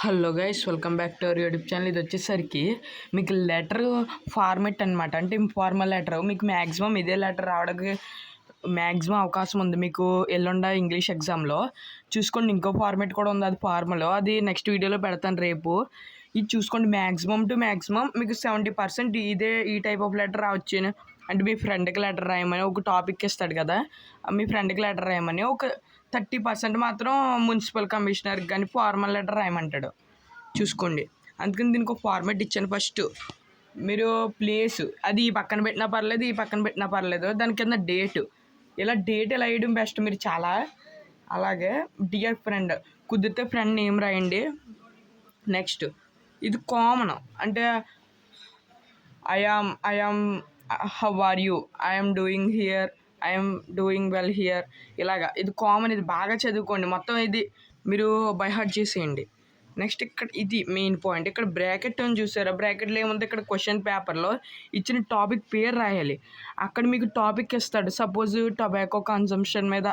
Hello guys, welcome back to our YouTube channel. ఇది వచ్చేసరికి మీకు లెటర్ ఫార్మెట్ అనమాట. అంటే ఇన్ఫార్మల్ లెటర్. మీకు మ్యాక్సిమం ఇదే లెటర్ రావడానికి మ్యాక్సిమం అవకాశం ఉంది. మీకు ఎల్లుండ ఇంగ్లీష్ ఎగ్జామ్లో చూసుకోండి. ఇంకో ఫార్మెట్ కూడా ఉంది, అది ఫార్మల్. అది నెక్స్ట్ వీడియోలో పెడతాను రేపు. ఇది చూసుకోండి. మ్యాక్సిమం టు మ్యాక్సిమం మీకు 70% ఈ టైప్ ఆఫ్ లెటర్ రావచ్చు. అంటే మీ ఫ్రెండ్కి లెటర్ రాయమని ఒక టాపిక్ ఇస్తాడు కదా, మీ ఫ్రెండ్కి లెటర్ రాయమని ఒక 30% మాత్రం మున్సిపల్ కమిషనర్కి కానీ ఫార్మల్ లెటర్ రాయమంటాడు. చూసుకోండి. అందుకని దీనికి ఒక ఫార్మాట్ ఇచ్చాను. ఫస్ట్ మీరు ప్లేస్ అది ఈ పక్కన పెట్టినా పర్లేదు, ఈ పక్కన పెట్టినా పర్లేదు. దాని కింద డేటు, ఇలా డేట్ ఎలా వేయడం బెస్ట్ మీరు చాలా. అలాగే డియర్ ఫ్రెండ్ కుదిరితే ఫ్రెండ్ నేమ్ రాయండి. నెక్స్ట్ ఇది కామన్. అంటే I am how are you, I'm doing here, I'm doing well here. ఇలాగా ఇది కామన్. ఇది బాగా చదువుకోండి. మొత్తం ఇది మీరు బై హార్ట్ చేసేయండి. నెక్స్ట్ ఇక్కడ ఇది మెయిన్ పాయింట్. ఇక్కడ బ్రాకెట్ అని చూసారా? బ్రాకెట్లో ఏముంది? ఇక్కడ క్వశ్చన్ పేపర్లో ఇచ్చిన టాపిక్ పేరు రాయాలి. అక్కడ మీకు టాపిక్ ఇస్తాడు. సపోజ్ టొబాకో కన్సంప్షన్ మీద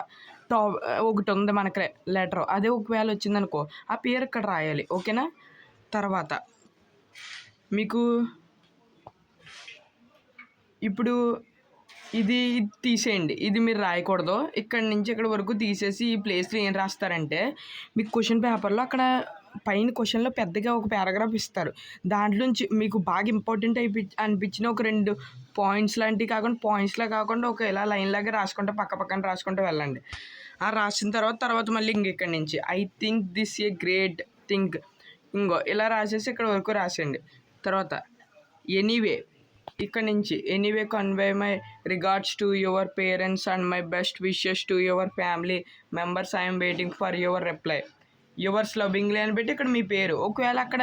ఒకటి ఉంది మనకి లెటర్. అదే ఒకవేళ వచ్చిందనుకో ఆ పేరు ఇక్కడ రాయాలి. ఓకేనా? తర్వాత మీకు ఇప్పుడు ఇది తీసేయండి. ఇది మీరు రాయకూడదు. ఇక్కడి నుంచి ఇక్కడ వరకు తీసేసి ఈ ప్లేస్లో ఏం రాస్తారంటే మీకు క్వశ్చన్ పేపర్లో అక్కడ పైన క్వశ్చన్లో పెద్దగా ఒక పారాగ్రాఫ్ ఇస్తారు. దాంట్లోంచి మీకు బాగా ఇంపార్టెంట్ అనిపించిన ఒక 2 పాయింట్స్ లాంటివి కాకుండా ఒక ఇలా లైన్ లాగా రాసుకుంటూ పక్కన రాసుకుంటూ వెళ్ళండి. ఆ రాసిన తర్వాత మళ్ళీ ఇక్కడి నుంచి I think this a great thing ఇలా రాసేసి ఇక్కడ వరకు రాసేయండి. తర్వాత ఎనీవే ఇక్కడ నుంచి anyway convey my regards to your parents and my best wishes to your family members. I'm waiting for your reply. Yours lovingly అని పెట్టి ఇక్కడ మీ పేరు. ఒకవేళ అక్కడ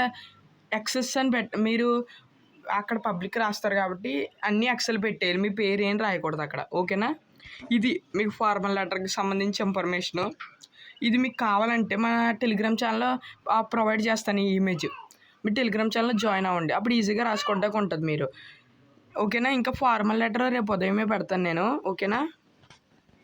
ఎక్సెస్ అని మీరు అక్కడ పబ్లిక్ రాస్తారు కాబట్టి అన్నీ ఎక్సెల్ పెట్టేయాలి. మీ పేరు ఏం రాయకూడదు అక్కడ. ఓకేనా? ఇది మీకు ఫార్మల్ లెటర్కి సంబంధించి ఇన్ఫర్మేషను. ఇది మీకు కావాలంటే మన టెలిగ్రామ్ ఛానల్లో ప్రొవైడ్ చేస్తాను. ఈ ఇమేజ్ మీ టెలిగ్రామ్ ఛానల్లో జాయిన్ అవ్వండి. అప్పుడు ఈజీగా రాసుకుంటాకు ఉంటుంది మీరు. ఓకేనా? ఇంకా ఫార్మల్ లెటర్ రేపు ఉదయమే పెడతాను నేను. ఓకేనా?